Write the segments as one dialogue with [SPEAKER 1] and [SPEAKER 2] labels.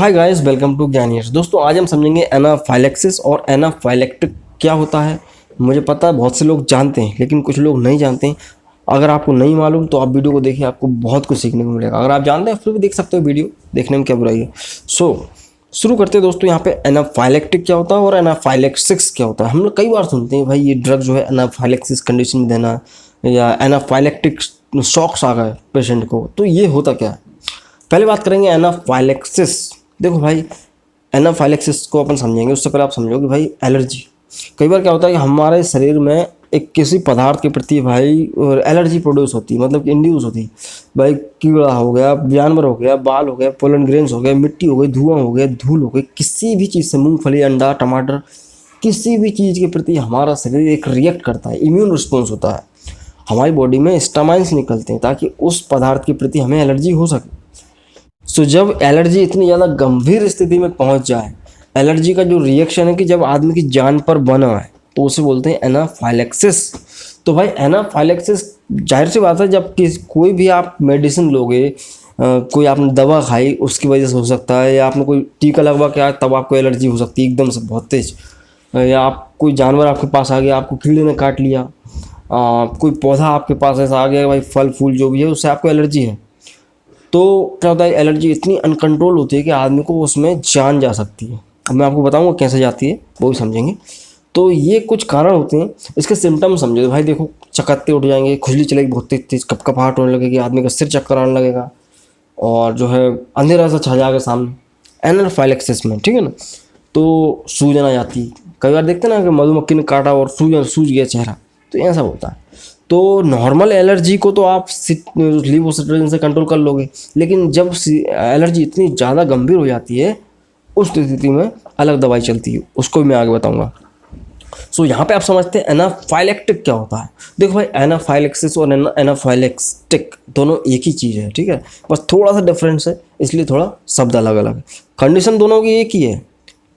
[SPEAKER 1] Hi guys, welcome to Gyaniyers. दोस्तों आज हम समझेंगे एनाफाइलेक्सिस और एनाफाइलेक्टिक क्या होता है। मुझे पता है बहुत से लोग जानते हैं, लेकिन कुछ लोग नहीं जानते हैं। अगर आपको नहीं मालूम तो आप वीडियो को देखिए, आपको बहुत कुछ सीखने को मिलेगा। अगर आप जानते हैं फिर भी देख सकते हो, वीडियो देखने में क्या बुराई है। शुरू करते हैं दोस्तों। यहाँ पे एनाफाइलेक्टिक क्या होता है और एनाफाइलेक्सिस क्या होता है। हम लोग कई बार सुनते हैं भाई ये ड्रग जो है एनाफाइलेक्सिस कंडीशन में देना, या एनाफाइलेक्टिक शॉक्स आ गए पेशेंट को, तो ये होता क्या है। पहले बात करेंगे एनाफाइलेक्सिस। देखो भाई, एनाफाइलेक्सिस को अपन समझेंगे उससे पहले आप समझो कि भाई एलर्जी। कई बार क्या होता है कि हमारे शरीर में एक किसी पदार्थ के प्रति भाई एलर्जी प्रोड्यूस होती है, मतलब कि इंड्यूस होती है। भाई कीड़ा हो गया, जानवर हो गया, बाल हो गया, पोलन ग्रेन्स हो गए, मिट्टी हो गई, धुआं हो गया, धूल हो गई, किसी भी चीज़ से, मूंगफली, अंडा, टमाटर, किसी भी चीज़ के प्रति हमारा शरीर एक रिएक्ट करता है, इम्यून रिस्पॉन्स होता है। हमारी बॉडी में हिस्टामाइन्स निकलते हैं ताकि उस पदार्थ के प्रति हमें एलर्जी हो सके। जब एलर्जी इतनी ज़्यादा गंभीर स्थिति में पहुंच जाए, एलर्जी का जो रिएक्शन है कि जब आदमी की जान पर बना है, तो उसे बोलते हैं एनाफाइलेक्सिस। तो भाई एनाफाइलेक्सिस जाहिर सी बात है, जब कोई भी आप मेडिसिन लोगे, कोई आपने दवा खाई उसकी वजह से हो सकता है, या आपने कोई टीका लगवा के आया तब आपको एलर्जी हो सकती है एकदम से बहुत तेज, या आप कोई जानवर आपके पास आ गया, आपको कीड़े ने काट लिया, कोई पौधा आपके पास ऐसा आ गया भाई, फल फूल जो भी है उससे आपको एलर्जी है, तो क्या होता है एलर्जी इतनी अनकंट्रोल होती है कि आदमी को उसमें जान जा सकती है। अब मैं आपको बताऊंगा कैसे जाती है, वो भी समझेंगे। तो ये कुछ कारण होते हैं। इसके सिम्टम्स समझो भाई। देखो, चकत्ते उठ जाएंगे, खुजली चलेगी बहुत तेज तेज, कपकपाहट होने लगेगी, आदमी का सिर चक्कर आने लगेगा, और जो है अंधेरा सा छा जाएगा सामने एनाफाइलेक्सिस में, ठीक है ना। तो सूजन आ जाती है। कई बार देखते हैं ना कि मधुमक्खी ने काटा और सूज गया चेहरा, तो ऐसा होता है। तो नॉर्मल एलर्जी को तो आप लीवोसिट्राजिन से कंट्रोल कर लोगे, लेकिन जब एलर्जी इतनी ज़्यादा गंभीर हो जाती है, उस स्थिति में अलग दवाई चलती है, उसको भी मैं आगे बताऊंगा। यहाँ पे आप समझते हैं एनाफाइलेक्टिक क्या होता है। देखो भाई, एनाफाइलेक्सिस और एनाफाइलेक्टिक दोनों एक ही चीज़ है, ठीक है, बस थोड़ा सा डिफरेंस है, इसलिए थोड़ा शब्द अलग अलग है। कंडीशन दोनों की एक ही है,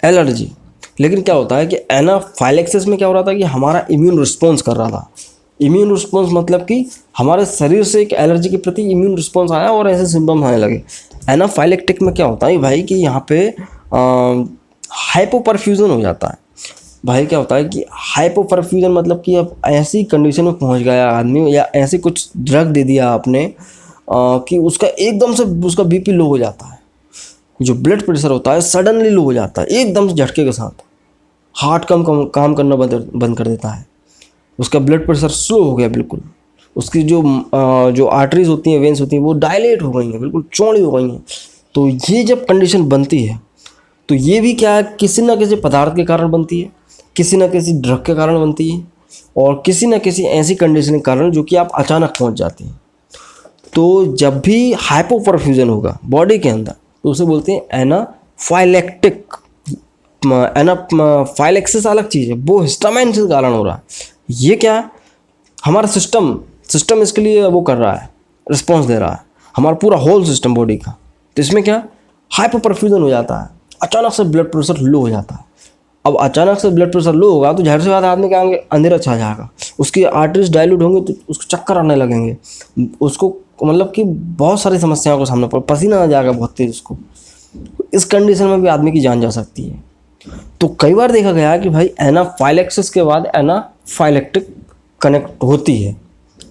[SPEAKER 1] एलर्जी। लेकिन क्या होता है कि एनाफाइलेक्सिस में क्या हो रहा था कि हमारा इम्यून रिस्पॉन्स कर रहा था। इम्यून रिस्पॉन्स मतलब कि हमारे शरीर से एक एलर्जी के प्रति इम्यून रिस्पॉन्स आया और ऐसे सिम्टम्स आने लगे। एनाफाइलेक्टिक में क्या होता है भाई कि यहाँ पे हाइपोपरफ्यूजन हो जाता है। भाई क्या होता है कि हाइपोपरफ्यूजन मतलब कि अब ऐसी कंडीशन में पहुंच गया आदमी, या ऐसी कुछ ड्रग दे दिया आपने कि उसका एकदम से उसका बीपी लो हो जाता है, जो ब्लड प्रेशर होता है सडनली लो हो जाता है एकदम से झटके के साथ। हार्ट काम करना बंद कर देता है, उसका ब्लड प्रेशर स्लो हो गया बिल्कुल, उसकी जो आर्टरीज होती हैं, वेन्स होती हैं, वो डायलेट हो गई हैं, बिल्कुल चौड़ी हो गई हैं। तो ये जब कंडीशन बनती है, तो ये भी क्या है, किसी ना किसी पदार्थ के कारण बनती है, किसी ना किसी ड्रग के कारण बनती है, और किसी ना किसी ऐसी कंडीशन के कारण जो कि आप अचानक पहुंच जाते हैं। तो जब भी हाइपोपरफ्यूजन होगा बॉडी के अंदर, तो उसे बोलते हैं एनाफाइलेक्टिक। एनाफाइलेक्सिस अलग चीज़ है, वो हिस्टामाइन के कारण हो रहा है। ये क्या है, हमारा सिस्टम इसके लिए वो कर रहा है, रिस्पॉन्स दे रहा है, हमारा पूरा होल सिस्टम बॉडी का। तो इसमें क्या, हाइपोपरफ्यूजन हो जाता है, अचानक से ब्लड प्रेशर लो हो जाता है। अब अचानक से ब्लड प्रेशर लो होगा तो जाहिर सी बात आदमी के आगे अंधेरा छा जाएगा, उसकी आर्टरीज डायल्यूट होंगे तो उसको चक्कर आने लगेंगे, उसको मतलब कि बहुत सारी समस्याओं का सामना पड़ेगा, पसीना आ जाएगा बहुत तेज उसको। इस कंडीशन में भी आदमी की जान जा सकती है। तो कई बार देखा गया है कि भाई एनाफाइलेक्सिस के बाद एनाफाइलेक्टिक कनेक्ट होती है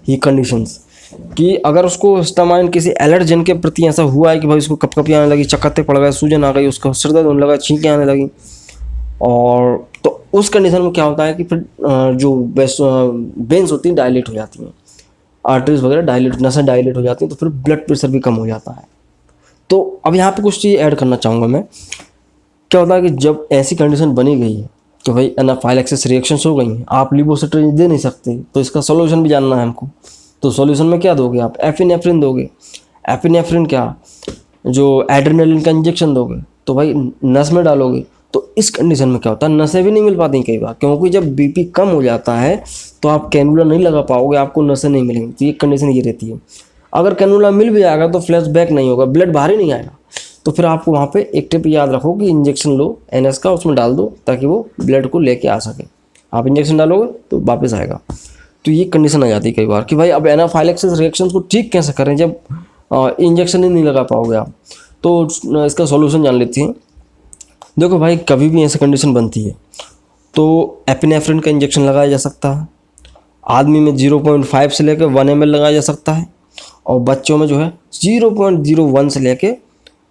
[SPEAKER 1] ये कंडीशंस, कि अगर उसको हिस्टामाइन किसी एलर्जन के प्रति ऐसा हुआ है कि भाई उसको कपकपी आने लगी, चक्कते पड़ गए, सूजन आ गई, उसका सिर दर्द होने लगा, छींकें आने लगी, और तो उस कंडीशन में क्या होता है कि फिर जो वेन्स होती हैं डायलेट हो जाती हैं, आर्टरीज वगैरह डायलेट, नसें डायलेट हो जाती हैं, तो फिर ब्लड प्रेशर भी कम हो जाता है। तो अब यहाँ पे कुछ चीज़ ऐड करना चाहूँगा मैं। क्या होता है कि जब ऐसी कंडीशन बनी गई है कि भाई एनाफाइलेक्सिस रिएक्शंस हो गई हैं, आप लीवोसिट्राजिन दे नहीं सकते, तो इसका सोल्यूशन भी जानना है हमको। तो सोल्यूशन में क्या दोगे आप, एपिनेफ्रिन दोगे। एपिनेफ्रिन क्या, जो एड्रेनालिन का इंजेक्शन दोगे, तो भाई नस में डालोगे। तो इस कंडीशन में क्या होता है, नसें भी नहीं मिल पाती कई बार, क्योंकि जब बीपी कम हो जाता है तो आप कैनुला नहीं लगा पाओगे, आपको नसें नहीं मिलेंगी। तो ये कंडीशन ये रहती है। अगर कैनुला मिल भी जाएगा तो फ्लैश बैक नहीं होगा, ब्लड बाहर ही नहीं आएगा। तो फिर आपको वहाँ पे एक टिप याद रखो कि इंजेक्शन लो एनएस का, उसमें डाल दो ताकि वो ब्लड को लेके आ सके। आप इंजेक्शन डालोगे तो वापस आएगा। तो ये कंडीशन आ जाती है कई बार कि भाई अब एनाफाइलेक्सिस रिएक्शन को ठीक कैसे करें जब इंजेक्शन ही नहीं लगा पाओगे आप। तो इसका सॉल्यूशन जान लेते हैं। देखो भाई, कभी भी ऐसी कंडीशन बनती है तो एपिनेफ्रिन का इंजेक्शन लगाया जा सकता है। आदमी में 0.5 से लेकर 1 ml लगाया जा सकता है, और बच्चों में जो है 0.01 से लेकर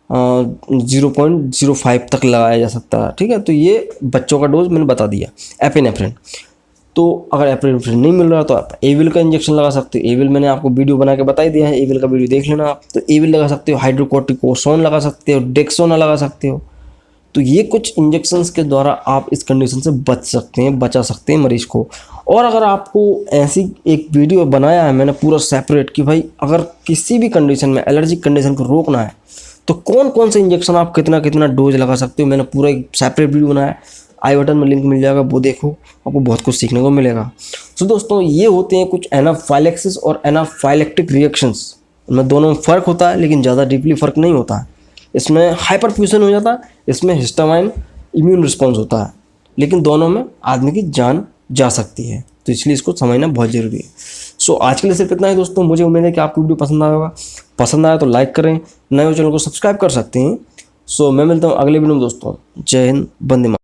[SPEAKER 1] 0.05 तक लगाया जा सकता है। ठीक है, तो ये बच्चों का डोज मैंने बता दिया एपिनेफ्रिन। तो अगर एपिनेफ्रिन नहीं मिल रहा तो आप एविल का इंजेक्शन लगा सकते हो। एविल मैंने आपको वीडियो बना के बता ही दिया है, एविल का वीडियो देख लेना आप। तो एविल लगा सकते हो, हाइड्रोकोर्टिकोसोन लगा सकते हो, डेक्सोना लगा सकते हो। तो ये कुछ इंजेक्शंस के द्वारा आप इस कंडीशन से बचा सकते हैं मरीज को। और अगर आपको ऐसी एक वीडियो बनाया है मैंने पूरा सेपरेट कि भाई अगर किसी भी कंडीशन में एलर्जिक कंडीशन को रोकना है तो कौन कौन से इंजेक्शन आप कितना कितना डोज लगा सकते हो, मैंने पूरा एक सेपरेट वीडियो बनाया है। आई बटन में लिंक मिल जाएगा, वो देखो, आपको बहुत कुछ सीखने को मिलेगा। तो दोस्तों, ये होते हैं कुछ एनाफाइलेक्सिस और एनाफाइलेक्टिक रिएक्शंस। इनमें दोनों में फ़र्क होता है, लेकिन ज़्यादा डीपली फ़र्क नहीं होता है। इसमें हाइपरफ्यूजन हो जाता है, इसमें हिस्टामाइन इम्यून रिस्पॉन्स होता है, लेकिन दोनों में आदमी की जान जा सकती है। तो इसलिए इसको समझना बहुत ज़रूरी है। सो आज के लिए सिर्फ इतना ही दोस्तों। मुझे उम्मीद है कि आपको वीडियो पसंद आया होगा। पसंद आया तो लाइक करें, नए चैनल को सब्सक्राइब कर सकते हैं। सो मैं मिलता हूँ अगले वीडियो में दोस्तों। जय हिंद, वंदे मातरम।